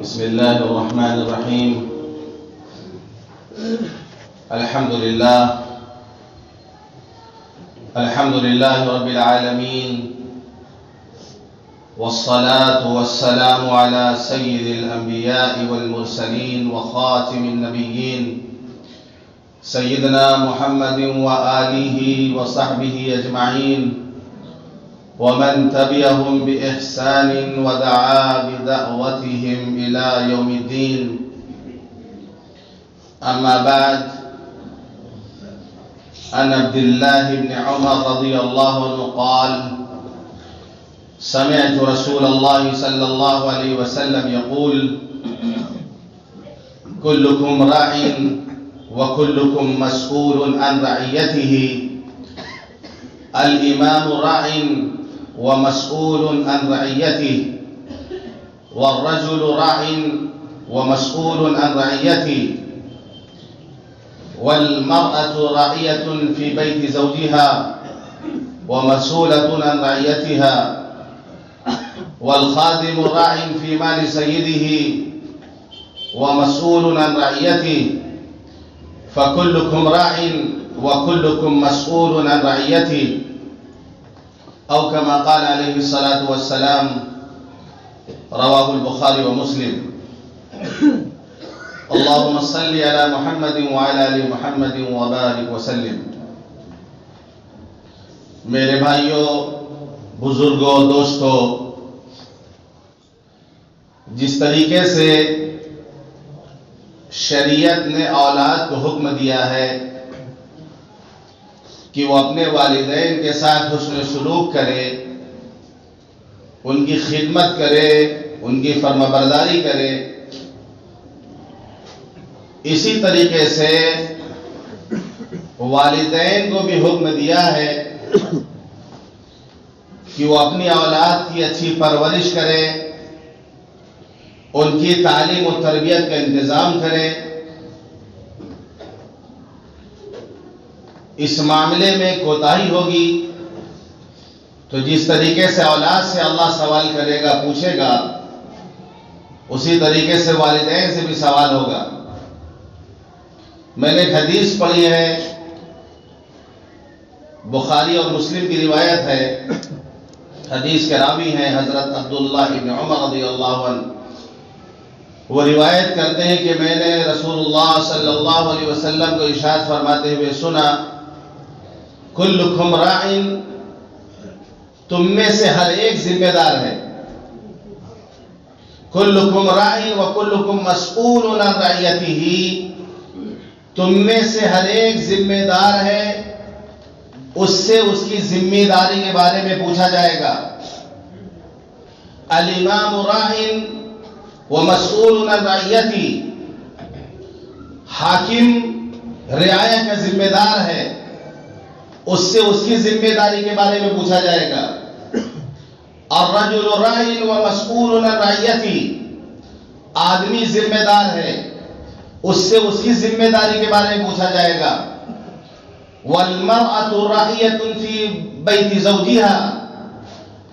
بسم الله الرحمن الرحيم. الحمد لله رب العالمين، والصلاة والسلام على سيد الأنبياء والمرسلين وخاتم النبيين سيدنا محمد وآله وصحبه أجمعين، ومن تبعهم بإحسان ودعا بدعوتهم إلى يوم الدين. أما بعد، عن عبد الله بن عمر رضي الله عنه قال: سمعت رسول الله صلى الله عليه وسلم يقول: كلكم راع وكلكم مسؤول عن رعيته. الإمام راع ومسؤول عن رعيته، والرجل راع ومسؤول عن رعيته، والمرأة راعية في بيت زوجها ومسؤولة عن رعيتها، والخادم راع في مال سيده ومسؤول عن رعيته. فكلكم راع وكلكم مسؤول عن رعيته، أو كما قال عليه الصلاة والسلام. رواه البخاري ومسلم. اللهم صل على محمد وعلى آل محمد وبارك وسلم. میرے بھائیوں، بزرگوں، دوستوں، جس طریقے سے شریعت نے اولاد کو حکم دیا ہے کہ وہ اپنے والدین کے ساتھ حسن سلوک کرے، ان کی خدمت کرے، ان کی فرمانبرداری کرے، اسی طریقے سے والدین کو بھی حکم دیا ہے کہ وہ اپنی اولاد کی اچھی پرورش کرے، ان کی تعلیم و تربیت کا انتظام کرے۔ اس معاملے میں کوتاہی ہوگی تو جس طریقے سے اولاد سے اللہ سوال کرے گا، پوچھے گا، اسی طریقے سے والدین سے بھی سوال ہوگا۔ میں نے ایک حدیث پڑھی ہے، بخاری اور مسلم کی روایت ہے۔ حدیث کے راوی ہیں حضرت عبداللہ ابن عمر رضی اللہ عنہ۔ وہ روایت کرتے ہیں کہ میں نے رسول اللہ صلی اللہ علیہ وسلم کو ارشاد فرماتے ہوئے سنا: کلکم راع، تم میں سے ہر ایک ذمہ دار ہے۔ کلکم راع وکلکم مسؤول عن رعیتہ، تم میں سے ہر ایک ذمہ دار ہے، اس سے اس کی ذمہ داری کے بارے میں پوچھا جائے گا۔ الامام راع ومسؤول عن رعیتہ، حاکم رعایا کا ذمہ دار ہے، اس سے اس کی ذمہ داری کے بارے میں پوچھا جائے گا۔ الرجل راع ومسؤول عن رعیتہ، آدمی ذمہ دار ہے، اس سے اس کی ذمہ داری کے بارے میں پوچھا جائے گا۔ والمرأة راعیة فی بیت زوجها،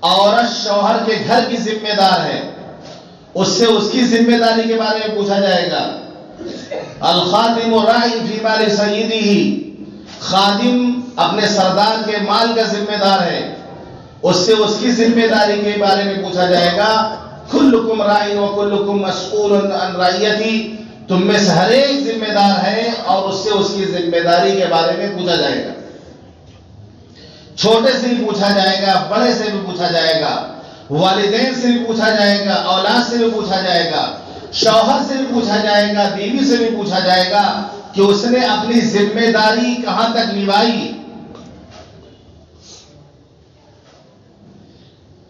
عورت شوہر کے گھر کی ذمہ دار ہے، اس سے اس کی ذمہ داری کے بارے میں پوچھا جائے گا۔ الخادم راع فی مال سیدہ، خادم اپنے سردار کے مال کا ذمہ دار ہے، اس سے اس کی ذمہ داری کے بارے میں پوچھا جائے گا۔ کلکم راع وکلکم مسؤول عن رعیتہ، تم میں سے ہر ایک ذمہ دار ہے اور اس سے اس کی ذمہ داری کے بارے میں پوچھا جائے گا۔ چھوٹے سے بھی پوچھا جائے گا، بڑے سے بھی پوچھا جائے گا، والدین سے بھی پوچھا جائے گا، اولاد سے بھی پوچھا جائے گا، شوہر سے بھی پوچھا جائے گا، بیوی سے بھی پوچھا جائے گا کہ اس نے اپنی ذمہ داری کہاں تک نبھائی۔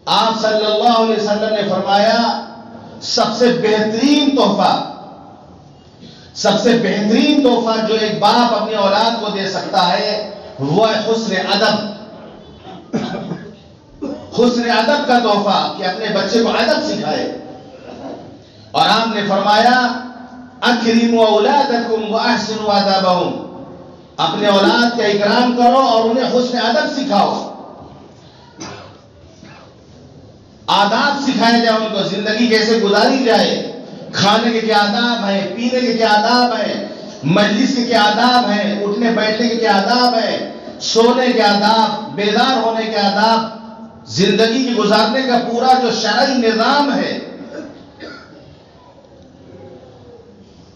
آپ صلی اللہ علیہ وسلم نے فرمایا، سب سے بہترین تحفہ جو ایک باپ اپنی اولاد کو دے سکتا ہے وہ ہے حسن ادب۔ حسن ادب کا تحفہ کہ اپنے بچے کو ادب سکھائے۔ اور آپ نے فرمایا: اکرموا اولادکم واحسنوا آدابہم، اپنے اولاد کا اکرام کرو اور انہیں حسن ادب سکھاؤ۔ آداب سکھائے جائیں، ان کو زندگی کیسے گزاری جائے، کھانے کے کیا آداب ہیں، پینے کے کیا آداب ہیں، مجلس کے کیا آداب ہیں، اٹھنے بیٹھنے کے کیا آداب ہیں، سونے کے آداب، بیدار ہونے کے آداب، زندگی کی گزارنے کا پورا جو شرعی نظام ہے،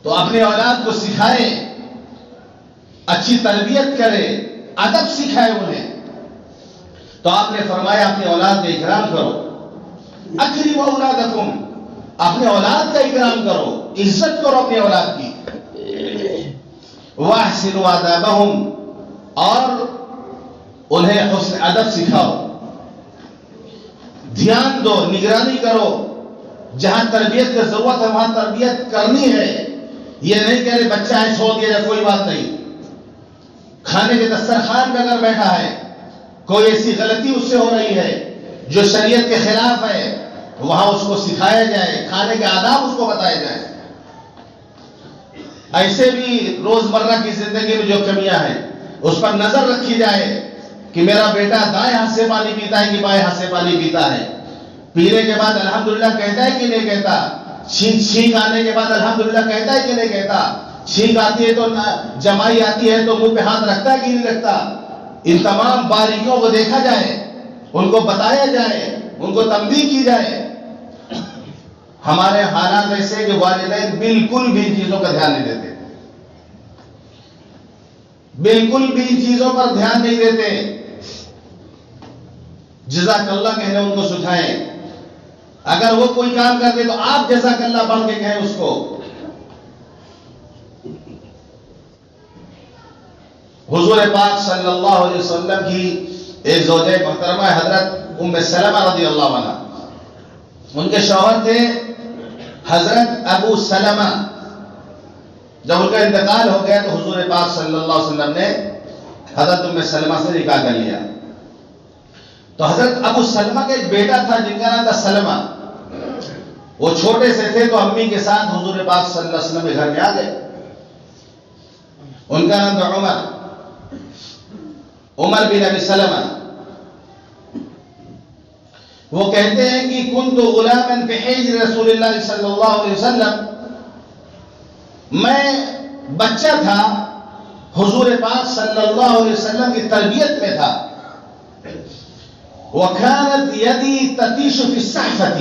تو اپنے اولاد کو سکھائے، اچھی تربیت کرے، ادب سکھائے انہیں. تو آپ نے فرمایا اپنے اولاد کا اکرام کرو. اکرموا اولادکم، اپنے اولاد کا اکرام کرو، عزت کرو اپنے اولاد کی. واحسنوا آدابہم، اور انہیں حسن ادب سکھاؤ. دھیان دو، نگرانی کرو، جہاں تربیت کی ضرورت ہے وہاں تربیت کرنی ہے. یہ نہیں کہ ارے بچہ ہے چھوڑ دیا جائے، کوئی بات نہیں. کھانے کے دسترخوان پہ اگر بیٹھا ہے، کوئی ایسی غلطی اس سے ہو رہی ہے جو شریعت کے خلاف ہے، وہاں اس کو سکھایا جائے، کھانے کے آداب اس کو بتائے جائیں. ایسے بھی روزمرہ کی زندگی میں جو کمیاں ہیں اس پر نظر رکھی جائے کہ میرا بیٹا دائیں ہاتھ سے پانی پیتا ہے کہ بائیں ہاتھ سے پانی پیتا ہے، پینے کے بعد الحمدللہ کہتا ہے کہ نہیں کہتا، چھینک آنے کے بعد الحمدللہ کہتا ہے کہ نہیں کہتا، چھینک آتی ہے تو جمائی آتی ہے تو منہ پہ ہاتھ رکھتا ہے کہ نہیں رکھتا. ان تمام باریکیوں کو دیکھا جائے، ان کو بتایا جائے، ان کو تنبیہ کی جائے. ہمارے حالات ایسے کہ والدین بالکل بھی ان چیزوں کا دھیان نہیں دیتے، بالکل بھی ان چیزوں پر دھیان نہیں دیتے. جزاک اللہ کہنے ان کو سکھائیں. اگر وہ کوئی کام کر دے تو آپ جزاک اللہ پڑھ کے کہیں اس کو. حضور پاک صلی اللہ علیہ وسلم کی ایک زوجہ محترمہ حضرت ام سلمہ رضی اللہ عنہ، ان کے شوہر تھے حضرت ابو سلمہ. جب ان کا انتقال ہو گیا تو حضور پاک صلی اللہ علیہ وسلم نے حضرت ام سلمہ سے نکاح کر لیا. تو حضرت ابو سلمہ کا ایک بیٹا تھا جن کا نام تھا سلمہ. وہ چھوٹے سے تھے تو امی کے ساتھ حضور پاک صلی اللہ علیہ وسلم کے گھر میں آ گئے. ان کا نام تھا عمر بن ابی سلمہ. وہ کہتے ہیں کہ کنت غلاما فی حجر رسول اللہ صلی اللہ علیہ وسلم، میں بچہ تھا، حضور پاک صلی اللہ علیہ وسلم کی تربیت میں تھا. وَكَانَتْ يَدِي تَتِيشُ فِي الصَّحْفَةِ،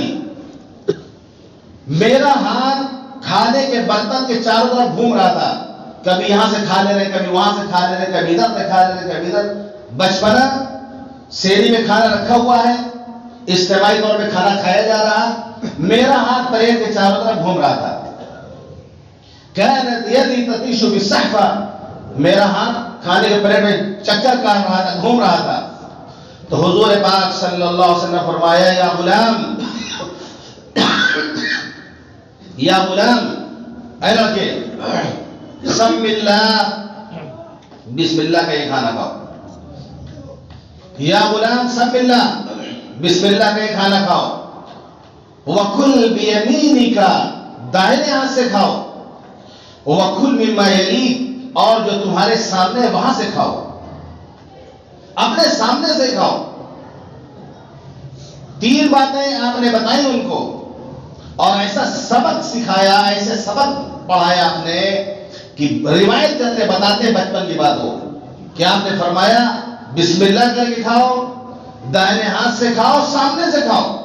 میرا ہاتھ کھانے کے برتن کے چاروں طرف گھوم رہا تھا. کبھی یہاں سے کھا لے رہے، کبھی وہاں سے کھا لے رہے، کبھی ادھر سے کھا لے رہے، کبھی ادھر. بچپنا سیری میں کھانا رکھا ہوا ہے، اجتماعی طور پہ کھانا کھایا جا رہا، میرا ہاتھ پلیٹ کے چاروں طرف گھوم رہا تھا. كَانَتْ يَدِي تَتِيشُ فِي الصَّحْفَةِ، میرا ہاتھ کھانے کے پلیٹ میں چکر کاٹ رہا تھا، گھوم رہا تھا. تو حضور پاک صلی اللہ علیہ وسلم نے فرمایا یا غلام، یا غلام، اے لڑکے، سم اللہ، بسم اللہ کا یہ کھانا کھاؤ. یا غلام سم اللہ، بسم اللہ کا یہ کھانا کھاؤ. وَكُلْ بِيَمِينِكَ، دائنے ہاتھ سے کھاؤ. وَكُلْ مِمَّا يَلِيكَ، اور جو تمہارے سامنے ہے وہاں سے کھاؤ، اپنے سامنے سے کھاؤ. 3 باتیں آپ نے بتائی ان کو، اور ایسا سبق سکھایا، ایسے سبق پڑھایا آپ نے کہ روایت کرتے بتاتے بچپن کی بات ہو کہ آپ نے فرمایا بسم اللہ کر کے کھاؤ، دائنے ہاتھ سے کھاؤ، سامنے سے کھاؤ.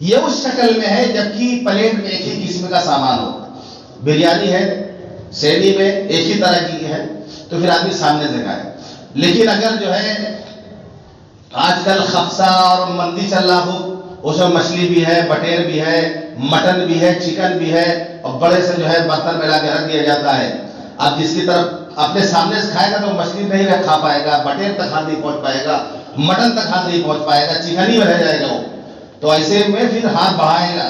یہ اس شکل میں ہے جبکہ پلیٹ میں ایک ہی قسم کا سامان ہو. بریانی ہے سینی میں ایک ہی طرح کی ہے تو پھر آدمی سامنے سے کھائے. لیکن اگر جو ہے آج کل خفسا اور مندی چل رہا ہو، اس میں مچھلی بھی ہے، بٹیر بھی ہے، مٹن بھی ہے، چکن بھی ہے، اور بڑے سے جو ہے برتن میں لا کے رکھ دیا جاتا ہے. اب جس کی طرف اپنے سامنے سے کھائے گا تو مچھلی نہیں کھا پائے گا، بٹیر تک ہاتھ نہیں پہنچ پائے گا، مٹن تک ہاتھ نہیں پہنچ پائے گا، چکن ہی میں رہ جائے گا وہ. تو ایسے میں پھر ہاتھ بڑھائے گا،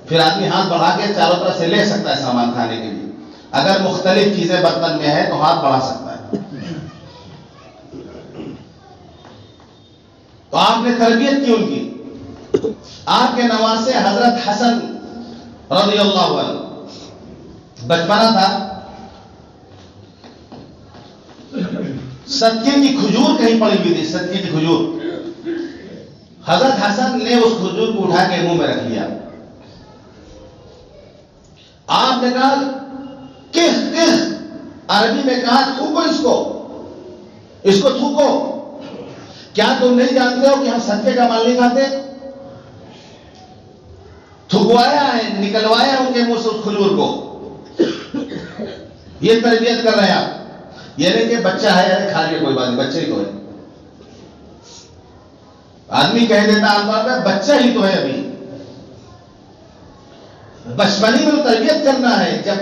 پھر آدمی ہاتھ بڑھا کے چاروں طرف سے لے سکتا ہے سامان کھانے کے لیے. اگر مختلف چیزیں برتن میں ہے تو ہاتھ بڑھا سکتا ہے. تو آپ نے تربیت کی ان کی. آپ کے نواسے حضرت حسن رضی اللہ عنہ، بچپنا تھا، صدقے کی کھجور کہیں پڑی ہوئی تھی، صدقے کی کھجور. حضرت حسن نے اس کھجور کو اٹھا کے منہ میں رکھ لیا. آپ نے کہا عربی میں کہا تھوکو اس کو تھوکو. کیا تم نہیں جانتے ہو کہ ہم صدقے کا مال نہیں کھاتے؟ تھکوایا ہے، نکلوایا ان کے منہ سے اس کھجور کو. یہ تربیت کر رہے ہیں آپ. یہ نہیں کہ بچہ ہے یار کھا لیا کوئی بات نہیں، بچے ہی تو ہے. آدمی کہہ دیتا عام طور پہ بچہ ہی تو ہے. ابھی بچپنی میں تربیت کرنا ہے. جب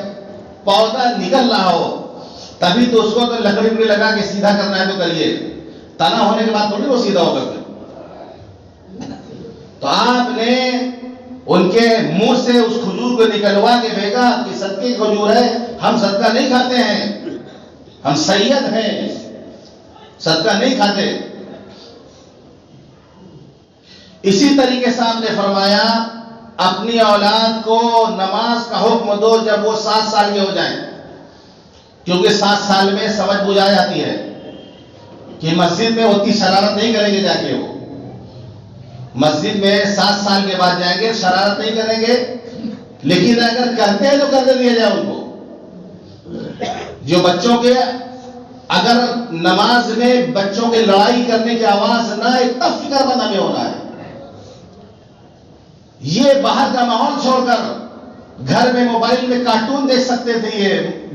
پودا نکل رہا ہو تبھی تو اس کو تو لکڑی میں لگا کے سیدھا کرنا ہے تو کریے. تنا ہونے کے بعد تھوڑی وہ سیدھا ہوگا. تو آپ نے ان کے منہ سے اس کھجور کو نکلوا کے بھیجا کہ صدقے کی کھجور ہے، ہم صدقہ نہیں کھاتے ہیں، ہم سید ہیں، صدقہ نہیں کھاتے. اسی طریقے سے آپ نے فرمایا اپنی اولاد کو نماز کا حکم دو جب وہ 7 سال کے ہو جائیں. کیونکہ 7 سال میں سمجھ بوجھ آ جاتی ہے کہ مسجد میں اتنی شرارت نہیں کریں گے. جا کے وہ مسجد میں 7 سال کے بعد جائیں گے، شرارت نہیں کریں گے. لیکن اگر کرتے ہیں تو کرتے دیا جائے ان کو. جو بچوں کے اگر نماز میں بچوں کے لڑائی کرنے کی آواز نہ آئے تب فکر مند ہمیں ہونا ہے. یہ باہر کا ماحول چھوڑ کر گھر میں موبائل میں کارٹون دیکھ سکتے تھے، یہ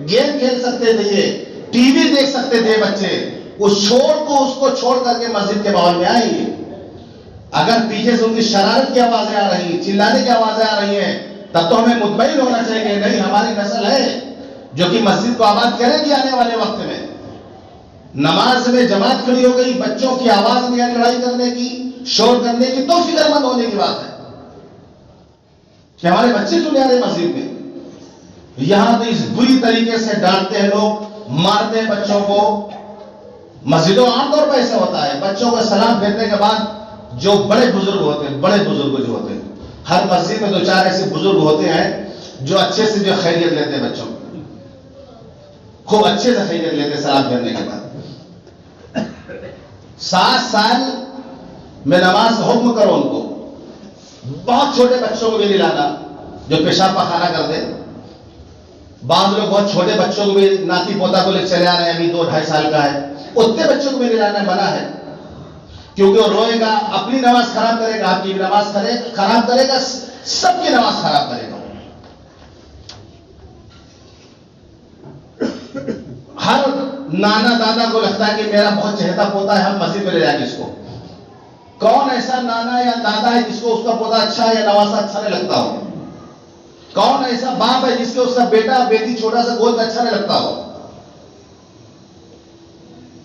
گیم کھیل سکتے تھے، یہ ٹی وی دیکھ سکتے تھے بچے. اس کو چھوڑ کر کے مسجد کے ماحول میں آئیں گے. اگر پیچھے سے ان کی شرارت کی آوازیں آ رہی ہیں، چلانے کی آوازیں آ رہی ہیں، تب تو ہمیں مطمئن ہونا چاہیے نہیں ہماری نسل ہے جو کہ مسجد کو آباد کرے گی آنے والے وقت میں. نماز میں جماعت کھڑی ہو گئی، بچوں کی آواز نہیں آئی لڑائی کرنے کی، شور کرنے کی، تو فکر مند ہونے کی بات ہے کہ ہمارے بچے کیوں نہیں آ رہے مسجد میں. یہاں تو اس بری طریقے سے ڈانٹتے ہیں لوگ، مارتے ہیں بچوں کو. مسجدوں عام طور پر ایسا ہوتا ہے، بچوں کو سلام پھیرنے کے بعد جو بڑے بزرگ ہوتے ہیں، بڑے بزرگ جو ہوتے ہیں، ہر مسجد میں 2-4 ایسے بزرگ ہوتے ہیں جو اچھے سے جو خیریت لیتے ہیں بچوں کو، خوب اچھے سے خیریت لیتے ہیں سلام پھیرنے کے بعد. 7 سال میں نماز کا حکم کرو ان کو. بہت چھوٹے بچوں کو بھی نہیں لانا جو پیشاب پخانہ کر دے. بعض لوگ بہت چھوٹے بچوں کو بھی ناتی پوتا کو لے چلے آ رہے ہیں، ابھی 2-2.5 سال کا ہے، اتنے بچوں کو بھی نہیں لانا منع ہے. کیونکہ وہ روئے گا، اپنی نماز خراب کرے گا، آپ کی بھی نماز خراب کرے گا، سب کی نماز خراب کرے گا. ہر نانا دادا کو لگتا ہے کہ میرا بہت چہتا پوتا ہے، ہم مسجد میں لے جائیں گے اس کو. کون ایسا نانا یا دادا ہے جس کو اس کا پوتا اچھا یا نواسا اچھا نہیں لگتا ہو؟ کون ایسا باپ ہے جس کو اس کا بیٹا بیٹی چھوٹا سا گود میں اچھا نہیں لگتا ہو؟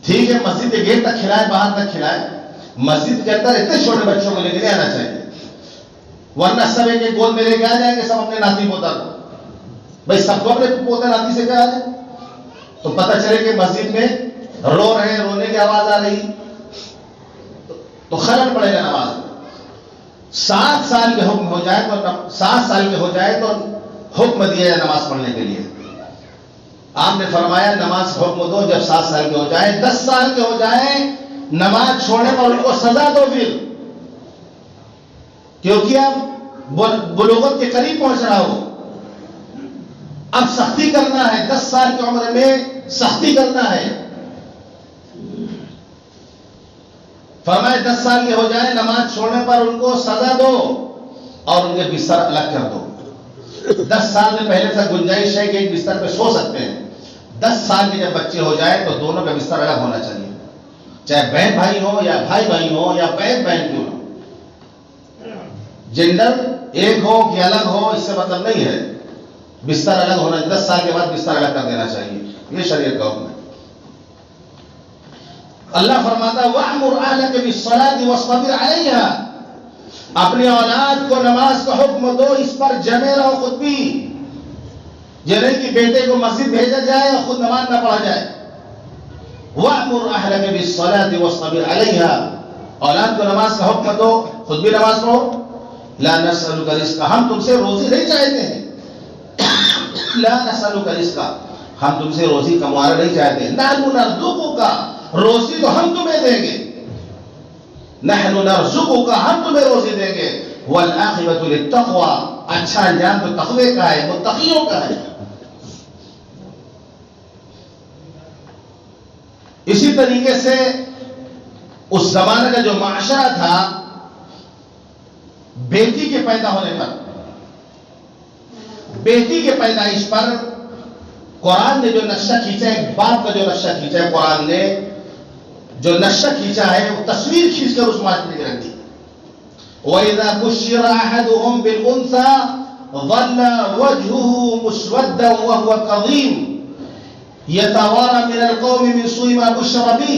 ٹھیک ہے مسجد کے گیٹ تک کھلائے، باہر تک کھلائے، مسجد کے اندر اتنے چھوٹے بچوں کو لے کے نہیں آنا چاہیے. ورنہ سب ایک گود میں لے کے آ جائیں گے سب اپنے ناتی پوتا کو. بھائی سب کو اپنے پوتے ناتی سے کیا آ جائے تو پتہ چلے کہ مسجد میں رو رہے ہیں، رونے کی آواز آ رہی تو خلل پڑے گا نماز میں. 7 سال کے حکم ہو جائے تو 7 سال کے ہو جائے تو حکم دیا جائے نماز پڑھنے کے لیے. آپ نے فرمایا نماز حکم دو جب 7 سال کے ہو جائے. 10 سال کے ہو جائیں نماز چھوڑنے پر ان کو سزا دو پھر، کیونکہ اب بلوغت کے قریب پہنچ رہا ہو. اب سختی کرنا ہے، 10 سال کی عمر میں سختی کرنا ہے. فرمائے 10 سال کے ہو جائیں نماز چھوڑنے پر ان کو سزا دو اور ان کے بستر الگ کر دو. 10 سال میں پہلے سے گنجائش ہے کہ ایک بستر پہ سو سکتے ہیں. 10 سال کے جب بچے ہو جائے تو دونوں کا بستر الگ ہونا چاہیے، چاہے بہن بھائی ہو یا بھائی بھائی ہو یا بہن بہن کیوں ہو. جنڈر ایک ہو کہ الگ ہو اس سے مطلب نہیں ہے، بستر الگ ہونا. 10 سال کے بعد بستر الگ کر دینا چاہیے، یہ شریعت کا حکم ہے. اللہ فرماتا ہے وَأْمُرْ أَهْلَكَ بِالصَّلَاةِ وَاصْطَبِرْ عَلَيْهَا. اپنی اولاد کو نماز کا حکم دو، اس پر جمے رہو خود بھی. یہ نہیں کہ بیٹے کو مسجد بھیجا جائے اور خود نماز نہ پڑھا جائے. وَأْمُرْ أَهْلَكَ بِالصَّلَاةِ وَاصْطَبِرْ عَلَيْهَا. اولاد کو نماز کا حکم دو، خود بھی نماز پڑھو. لَا نَسْأَلُكَ رِزْقًا. ہم تم سے روزی نہیں چاہتے ہیں. لَا نَسْأَلُكَ رِزْقًا. ہم تم سے روزی کموانا نہیں چاہتے. نَحْنُ نَرْزُقُكَ. روزی تو ہم تمہیں دیں گے. نحن نرزقک. ہم تمہیں روزی دیں گے. والعاقبۃ للتقوی، اچھا انجام تو تقوی کا ہے، متقیوں کا ہے۔ اسی طریقے سے اس زمانے کا جو معاشرہ تھا، بیٹی کے پیدا ہونے پر، بیٹی کے پیدائش پر قرآن نے جو نقشہ کھینچا ہے، ایک باپ کا جو نقشہ کھینچا ہے، قرآن نے جو نقشہ کھینچا ہے وہ تصویر کھینچ کر اس معاشرے کی رکھ دی۔ وَإِذَا بُشِّرَ أَحَدُهُم بِالْأُنثَىٰ ظَلَّ وَجْهُهُ مُسْوَدًّا وَهُوَ كَظِيمٌ يَتَوَارَىٰ مِنَ الْقَوْمِ مِنْ سُوءِ مَا بُشِّرَ بِهِ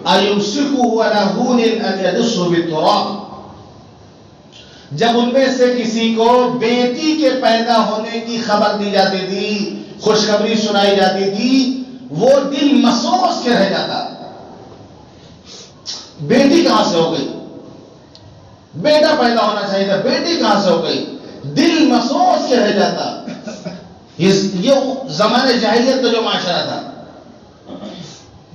أَيُمْسِكُهُ عَلَىٰ هُونٍ أَمْ يَدُسُّهُ بِالتُّرَابِ۔ جب ان میں سے کسی کو بیٹی کے پیدا ہونے کی خبر دی جاتی تھی، خوشخبری سنائی جاتی تھی، وہ دل مسوس کے رہ جاتا، بیٹی کہاں سے ہو گئی، بیٹا پیدا ہونا چاہیے تھا، بیٹی کہاں سے ہو گئی، دل مسوس کے رہ جاتا۔ یہ زمانے جاہلیت کا جو معاشرہ تھا،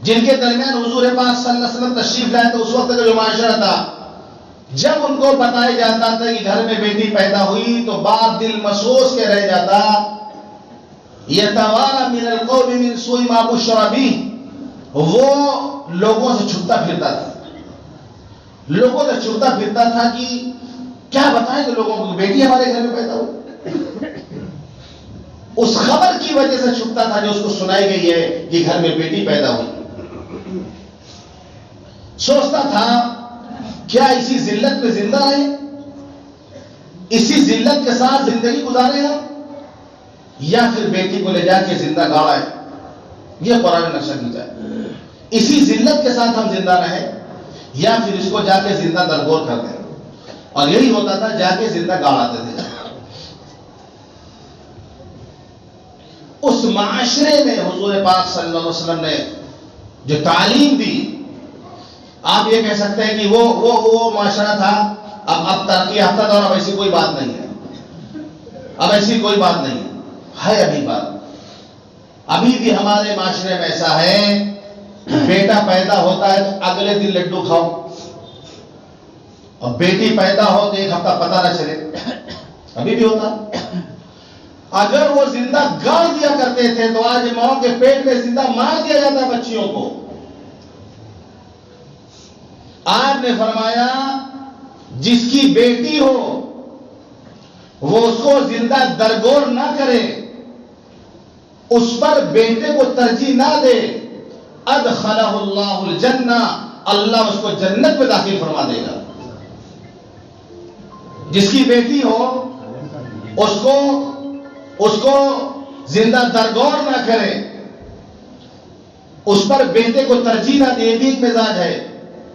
جن کے درمیان حضور پاک صلی اللہ علیہ وسلم تشریف لائے تو اس وقت کا جو معاشرہ تھا، جب ان کو بتایا جاتا تھا کہ گھر میں بیٹی پیدا ہوئی تو باپ دل مسوس کے رہ جاتا۔ یتوارا من القوم من سوء ما بشر بہ، وہ لوگوں سے چھپتا پھرتا تھا، لوگوں سے چھپتا پھرتا تھا کہ کیا بتائیں کہ لوگوں کو بیٹی ہمارے گھر میں پیدا ہوئی، اس خبر کی وجہ سے چھپتا تھا جو اس کو سنائی گئی ہے کہ گھر میں بیٹی پیدا ہوئی۔ سوچتا تھا کیا اسی ذلت میں زندہ رہے، اسی ذلت کے ساتھ زندگی گزارے ہم، یا پھر بیٹی کو لے جا کے زندہ گاڑا ہے۔ یہ قرآن نقشہ کھینچا ہے، اسی ذلت کے ساتھ ہم زندہ رہیں یا پھر اس کو جا کے زندہ درگور کر دیں، اور یہی ہوتا تھا، جا کے زندہ گاڑاتے تھے۔ اس معاشرے میں حضور پاک صلی اللہ علیہ وسلم نے جو تعلیم دی، آپ یہ کہہ سکتے ہیں کہ وہ معاشرہ تھا۔ اب ترقی یافتہ دور، اب ایسی کوئی بات نہیں ہے، اب ایسی کوئی بات نہیں ہے ابھی بات، ابھی بھی ہمارے معاشرے میں ایسا ہے، بیٹا پیدا ہوتا ہے تو اگلے دن لڈو کھاؤ، اور بیٹی پیدا ہو تو ایک ہفتہ پتہ نہ چلے، ابھی بھی ہوتا۔ اگر وہ زندہ گاڑ دیا کرتے تھے تو آج ماں کے پیٹ میں زندہ مار دیا جاتا ہے بچیوں کو۔ آپ نے فرمایا جس کی بیٹی ہو وہ اس کو زندہ درگور نہ کرے، اس پر بیٹے کو ترجیح نہ دے، ادخلہ اللہ الجنہ، اللہ اس کو جنت میں داخل فرما دے گا۔ جس کی بیٹی ہو اس کو زندہ درگور نہ کرے، اس پر بیٹے کو ترجیح نہ دے۔ یہ بھی ایک مزاج ہے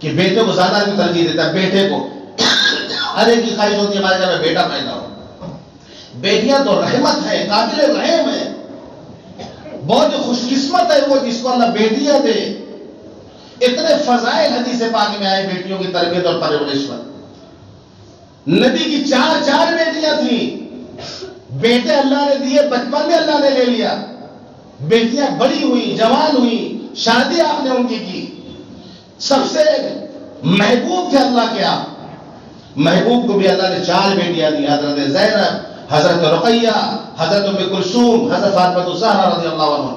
کہ بیٹے کو زیادہ ترجیح دیتا ہے، بیٹے کو ہر ایک کی خواہش ہوتی ہے ہمارے گھر میں بیٹا پیدا ہو۔ بیٹیاں تو رحمت ہے، قابل رحم ہے، بہت خوش قسمت ہے وہ جس کو اللہ بیٹیاں دے۔ اتنے فضائل حدیث پاک میں آئے بیٹیوں کی تربیت اور پرورش پر۔ نبی کی چار بیٹیاں تھیں، بیٹے اللہ نے دیے، بچپن میں اللہ نے لے لیا، بیٹیاں بڑی ہوئی، جوان ہوئی، شادی آپ نے ان کی۔ سب سے محبوب تھے اللہ کے آپ، محبوب کو بھی اللہ نے 4 بیٹیاں دی، حضرت زینب، حضرت رقیہ، حضرت ام کلثوم، حضرت فاطمہ الزہرا رضی اللہ عنہ۔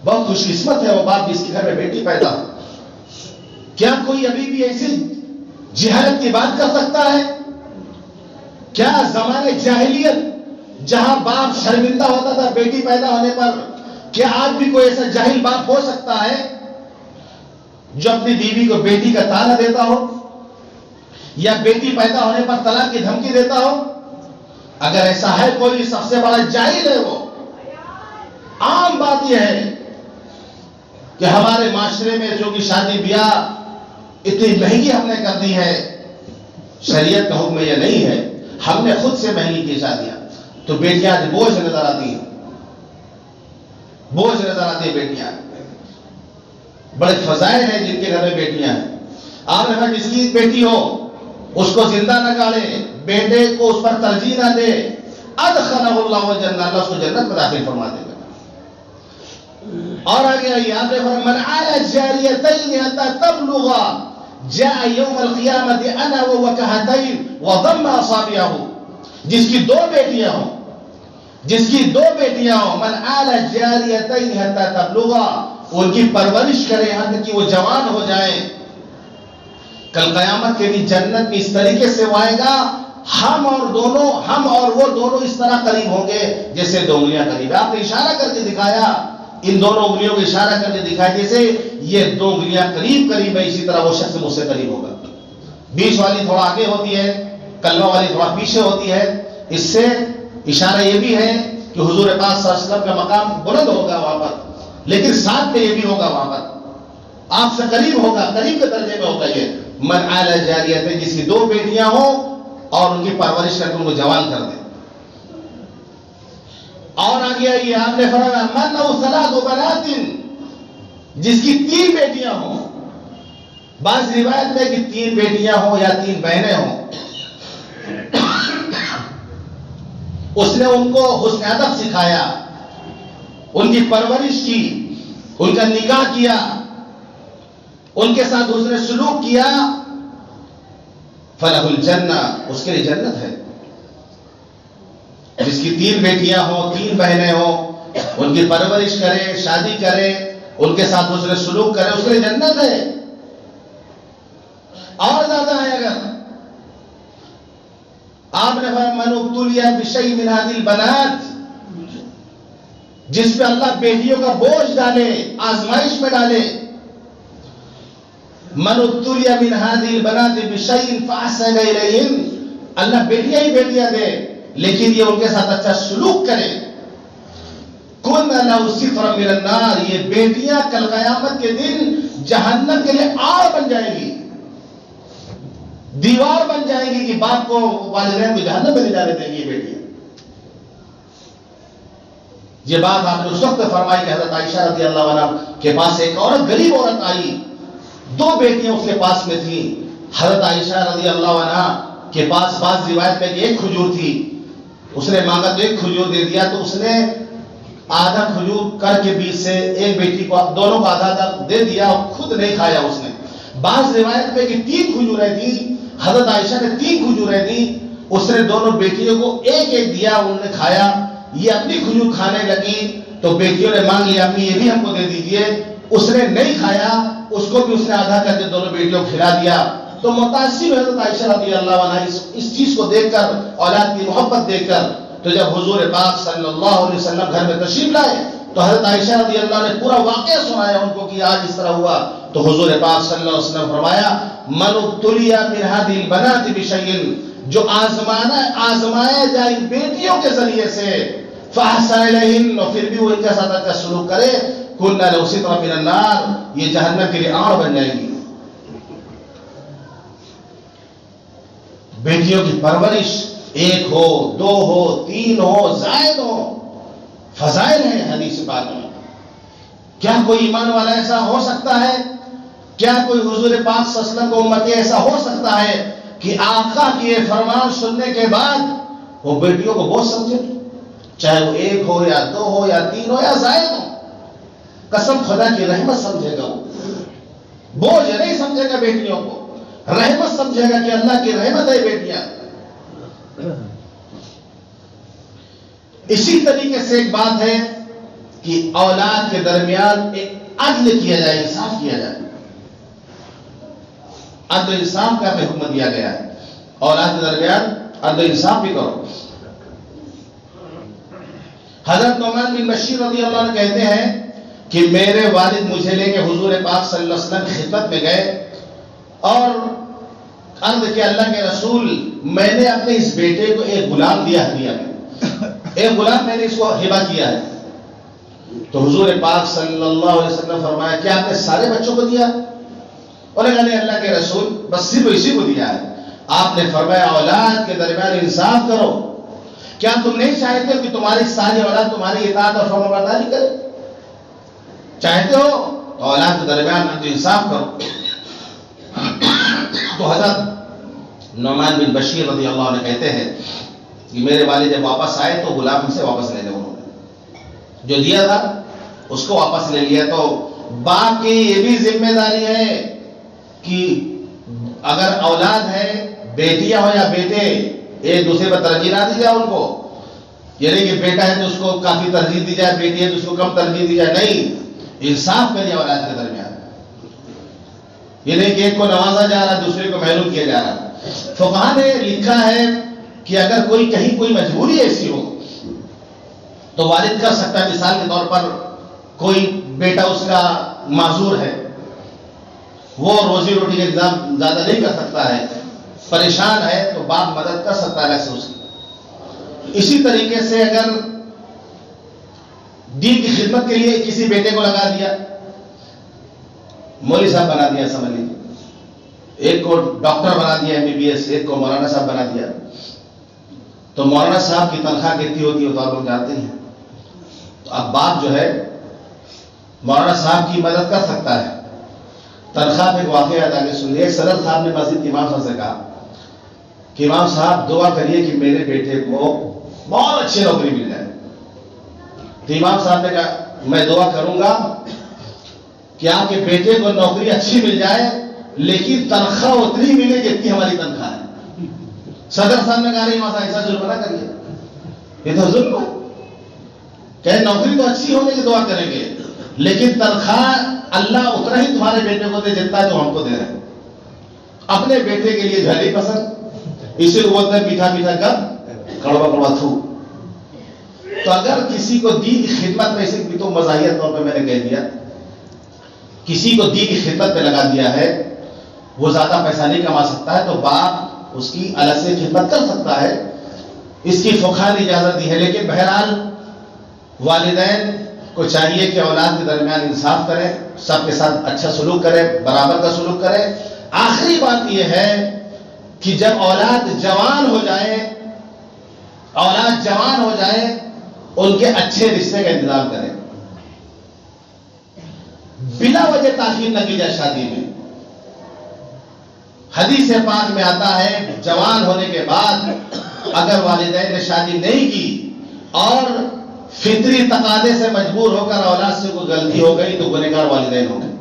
بہت خوش قسمت ہے وہ باپ جس کے گھر میں بیٹی پیدا ہو۔ کیا کوئی ابھی بھی ایسی جہالت کی بات کر سکتا ہے؟ کیا زمانے جاہلیت جہاں باپ شرمندہ ہوتا تھا بیٹی پیدا ہونے پر، کیا آج بھی کوئی ایسا جاہل باپ ہو سکتا ہے جو اپنی بیوی کو بیٹی کا طعنہ دیتا ہو یا بیٹی پیدا ہونے پر طلاق کی دھمکی دیتا ہو؟ اگر ایسا ہے کوئی، سب سے بڑا جاہل ہے وہ۔ عام بات یہ ہے کہ ہمارے معاشرے میں جو کہ شادی بیاہ اتنی مہنگی ہم نے کر دی ہے، شریعت کا حکم یہ نہیں ہے، ہم نے خود سے مہنگی کی شادیاں، تو بیٹیاں آج بوجھ نظر آتی ہیں، بوجھ نظر آتی ہیں بیٹیاں۔ بڑے فضائل ہیں جن کے گھر میں بیٹیاں ہیں۔ آپ نے کہا جس کی بیٹی ہو اس کو زندہ نہ گاڑے، بیٹے کو اس پر ترجیح نہ دے، ادخلہ اللہ الجنہ، اللہ اس کو جنت میں داخل فرما دے گا۔ اور آگے آئیے، آپ نے فرمایا من عال جاریتین حتی تبلغا جاء یوم القیامت انا وکہتین وضم اصابعہ، جس کی دو بیٹیاں ہوں، جس کی دو بیٹیاں ہوں، من آل جاریتین حتی تبلغا، ان کی پرورش کرے یہاں تک کہ وہ جوان ہو جائیں. کل قیامت کے بھی جنت میں اس طریقے سے وہ آئے گا، ہم اور وہ دونوں اس طرح قریب ہوں گے جیسے دو انگلیاں قریب. آپ نے اشارہ کر کے دکھایا، ان دونوں انگلیوں کو اشارہ کر کے دکھایا جیسے یہ دو انگلیاں قریب قریب ہے، اسی طرح وہ شخص مجھ سے قریب ہوگا. بیچ والی تھوڑا آگے ہوتی ہے، کلمہ والی تھوڑا پیچھے ہوتی ہے. اس سے اشارہ یہ بھی ہے کہ حضور پاک صلی اللہ علیہ وسلم کا مقام بلند ہوگا وہاں پر، لیکن ساتھ میں یہ بھی ہوگا وہاں پر آپ سے قریب ہوگا، قریب کے درجے میں ہوگا. یہ من آل جاریتین، جس کی دو بیٹیاں ہوں اور ان کی پرورش کر کے ان کو جوان کر دیں. اور آگے آئیے، آپ نے فرمایا من او ثلاث بنات، جس کی 3 بیٹیاں ہوں. بعض روایت میں کہ 3 بیٹیاں ہوں یا 3 بہنیں ہوں. اس نے ان کو حسن ادب سکھایا، ان کی پرورش کی، ان کا نکاح کیا، ان کے ساتھ حسن سلوک کیا. فلہ الجنہ، اس کے لیے جنت ہے. جس کی 3 بیٹیاں ہوں، 3 بہنیں ہوں، ان کی پرورش کرے، شادی کرے، ان کے ساتھ حسن سلوک کرے، اس کے لیے جنت ہے. اور زیادہ ہے اگر آپ نے فرمایا من ابتلی بشیء من هذه البنات، جس پہ اللہ بیٹیوں کا بوجھ ڈالے، آزمائش میں ڈالے. من ابتلی من هذه البنات بشیء فاحسن الیہن، اللہ بیٹیاں ہی بیٹیاں دے لیکن یہ ان کے ساتھ اچھا سلوک کرے. کن لہ سترا من النار، یہ بیٹیاں کل قیامت کے دن جہنم کے لیے آڑ بن جائیں گی، دیوار بن جائیں گی کہ باپ کو، والدین کو جہنم میں لے جانے دیں گی یہ بیٹیاں. یہ بات آپ نے اس وقت فرمائی کہ حضرت عائشہ رضی اللہ عنہ کے پاس ایک عورت، غریب عورت آئی، 2 بیٹیاں اس کے پاس میں تھیں. حضرت عائشہ رضی اللہ عنہ کے پاس بعض روایت میں کہ 1 کھجور تھی. اس نے مانگا تو 1 کھجور دے دیا، تو اس نے آدھا کھجور کر کے بیچ سے ایک بیٹی کو، دونوں کو آدھا دے دیا اور خود نہیں کھایا اس نے. بعض روایت میں کہ 3 کھجوریں تھیں، حضرت عائشہ نے 3 کھجوریں دی، اس نے دونوں بیٹیوں کو ایک ایک دیا، انہوں نے کھایا. یہ اپنی کھجور کھانے لگی تو بیٹیوں نے مانگ لیا امی یہ بھی ہم کو دے دیجیے. اس نے نہیں کھایا، اس کو بھی اس نے آدھا کر کے دونوں بیٹیوں کو کھلا دیا. تو متاثر حضرت عائشہ رضی اللہ عنہ اس چیز کو دیکھ کر، اولاد کی محبت دیکھ کر، تو جب حضور پاک صلی اللہ علیہ وسلم گھر میں تشریف لائے تو حضرت عائشہ رضی اللہ عنہ نے پورا واقعہ سنایا ان کو کہ آج اس طرح ہوا. تو حضور پاک صلی اللہ علیہ وسلم فرمایا من ابتلی من هذه البنات بشیء، جو آزمایا جائے بیٹیوں کے ذریعے سے، فاحسن الیہن، اور پھر بھی وہ ان کے ساتھ اچھا سلوک کرے، کن لہ سترا من النار، یہ جہنم کے لیے آڑ بن جائیں گی. بیٹیوں کی پرورش 1 ہو، 2 ہو، 3 ہو، زائد ہو، فضائل ہیں حدیث پاک میں. کیا کوئی ایمان والا ایسا ہو سکتا ہے؟ کیا کوئی حضور پاک صلی اللہ علیہ وسلم کو امتی ایسا ہو سکتا ہے کہ آقا کی یہ فرمان سننے کے بعد وہ بیٹیوں کو بہت سمجھے، چاہے وہ 1 ہو یا 2 ہو یا 3 ہو یا زائد ہو؟ قسم خدا کی رحمت سمجھے گا، وہ بوجھ نہیں سمجھے گا بیٹیوں کو، رحمت سمجھے گا کہ اللہ کی رحمت ہے بیٹیاں. اسی طریقے سے ایک بات ہے کہ اولاد کے درمیان ایک عدل کیا جائے، انصاف کیا جائے. عدل انصاف کا حکم دیا گیا ہے، اولاد کے درمیان عدل انصاف بھی کرو. حضرت نعمان بن بشیر رضی اللہ عنہ کہتے ہیں کہ میرے والد مجھے لے کے حضور پاک صلی اللہ علیہ وسلم کی خدمت میں گئے اور عرض کہ اللہ کے رسول، میں نے اپنے اس بیٹے کو ایک غلام دیا ہدیہ میں، ایک غلام میں نے اس کو ہبہ کیا ہے. تو حضور پاک صلی اللہ علیہ وسلم فرمایا کیا آپ نے سارے بچوں کو دیا؟ اور نہیں اللہ کے رسول بس صرف اسی کو دیا ہے. آپ نے فرمایا اولاد کے درمیان انصاف کرو. کیا تم نہیں چاہتے ہو کہ تمہاری ساری اولاد تمہاری اطاعت اور فرمانبرداری کرے؟ چاہتے ہو تو اولاد کے درمیان انصاف کرو. تو حضرت نعمان بن بشیر رضی اللہ عنہ کہتے ہیں کہ میرے والد جب واپس آئے تو غلام سے واپس لے لیا، انہوں نے جو دیا تھا اس کو واپس لے لیا. تو باپ کی یہ بھی ذمہ داری ہے کہ اگر اولاد ہے، بیٹیاں ہو یا بیٹے، ایک دوسرے پر ترجیح نہ دی جائے ان کو، یہ نہیں کہ بیٹا ہے تو اس کو کافی ترجیح دی جائے، بیٹی ہے تو اس کو کم ترجیح دی جائے، نہیں، انصاف کریے اولاد کے درمیان. یہ نہیں کہ ایک کو نوازا جا رہا دوسرے کو محروم کیا جا رہا. فقہاء نے لکھا ہے کہ اگر کہیں کوئی مجبوری ایسی ہو تو والد کر سکتا ہے. مثال کے طور پر کوئی بیٹا اس کا معذور ہے، وہ روزی روٹی کا انتظام زیادہ نہیں کر سکتا ہے، پریشان ہے، تو باپ مدد کر سکتا ہے ایسے اس کی. اسی طریقے سے اگر دین کی خدمت کے لیے کسی بیٹے کو لگا دیا، مولوی صاحب بنا دیا، سمجھ لیجیے، ایک کو ڈاکٹر بنا دیا MBBS، ایک کو مولانا صاحب بنا دیا، تو مولانا صاحب کی تنخواہ کتنی ہوتی ہے تو آپ لوگ جانتے ہیں. تو اب باپ جو ہے مولانا صاحب کی مدد کر سکتا ہے. تنخواہ پہ ایک واقعہ یاد آ کے سنیے. ایک صدر صاحب نے مسجد کے امام صاحب سے کہا کہ امام صاحب دعا کریے کہ میرے بیٹے کو بہت اچھی نوکری مل جائے. تو امام صاحب نے کہا میں دعا کروں گا کہ آپ کے بیٹے کو نوکری اچھی مل جائے لیکن تنخواہ اتنی ملے جتنی ہماری تنخواہ ہے. صدر صاحب نے کہا نہیں امام صاحب ایسا ظلم نہ کریے، یہ تو ظلم ہے. کہ نوکری تو اچھی ہونے کی دعا کریں گے لیکن تنخواہ اللہ اتنا ہی تمہارے بیٹے کو دے جتنا جو ہم کو دے رہے ہیں. اپنے بیٹے کے لیے جھلی پسند، اسی کو بولتے ہیں میٹھا میٹھا کب کڑوا کڑوا تھو. تو اگر کسی کو دین کی خدمت میں، اسے بھی تو مزاحیہ طور پہ میں نے کہہ دیا، کسی کو دین کی خدمت پہ لگا دیا ہے، وہ زیادہ پیسہ نہیں کما سکتا ہے تو باپ اس کی الگ سے خدمت کر سکتا ہے. اس کی فقہاء نے اجازت دی ہے. لیکن بہرحال والدین کو چاہیے کہ اولاد کے درمیان انصاف کریں، سب کے ساتھ اچھا سلوک کریں، برابر کا سلوک کریں. آخری بات یہ ہے کہ جب اولاد جوان ہو جائے ان کے اچھے رشتے کا انتظام کریں. بلا وجہ تاخیر نہ کی جائے شادی میں. حدیث پاک میں آتا ہے جوان ہونے کے بعد اگر والدین نے شادی نہیں کی اور فطری تقاضے سے مجبور ہو کر اولاد سے کوئی غلطی ہو گئی تو گنہگار والدین ہوں گے.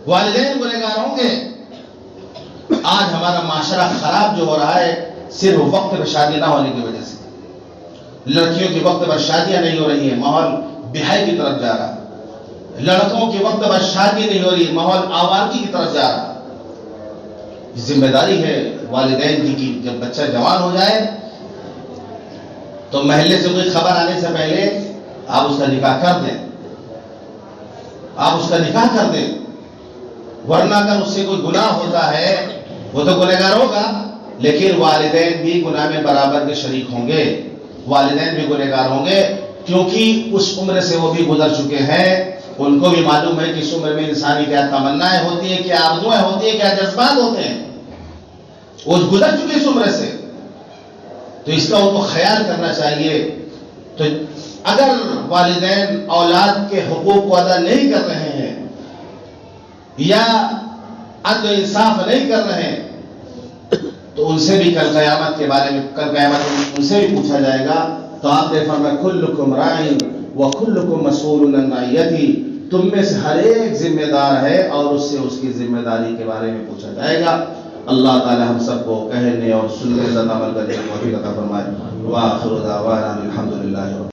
والدین گنہگار ہوں گے. آج ہمارا معاشرہ خراب جو ہو رہا ہے صرف وقت پر شادی نہ ہونے کی وجہ سے. لڑکیوں کی وقت پر شادیاں نہیں ہو رہی ہیں، ماحول بہائی کی طرف جا رہا ہے. لڑکوں کی وقت پر شادی نہیں ہو رہی، ماحول آوارگی کی طرف جا رہا. ذمہ داری ہے والدین کی کہ جب بچہ جوان ہو جائے تو محلے سے کوئی خبر آنے سے پہلے آپ اس کا نکاح کر دیں. ورنہ اگر اس سے کوئی گناہ ہوتا ہے وہ تو گنہگار ہوگا، لیکن والدین بھی گناہ میں برابر کے شریک ہوں گے. والدین بھی گنہگار ہوں گے کیونکہ اس عمر سے وہ بھی گزر چکے ہیں. ان کو بھی معلوم ہے کہ اس عمر میں انسانی کیا تمنائیں ہوتی ہیں، کیا آرزویں ہوتی ہیں، کیا جذبات ہوتے ہیں. وہ گزر چکے اس عمر سے، تو اس کا ان کو خیال کرنا چاہیے. تو اگر والدین اولاد کے حقوق کو ادا نہیں کر رہے ہیں یا عدل و انصاف نہیں کر رہے ہیں تو ان سے بھی کل قیامت کے بارے میں ان سے بھی پوچھا جائے گا. تو آپ نے فرمایا کلکم راعٍ وکلکم مسئول عن رعیتہ، تم میں سے ہر ایک ذمہ دار ہے اور اس سے اس کی ذمہ داری کے بارے میں پوچھا جائے گا. اللہ تعالی ہم سب کو کہنے اور سننے زیادہ عمل کرنے کی توفیق عطا فرمائے. وآخر دعوانا الحمدللہ.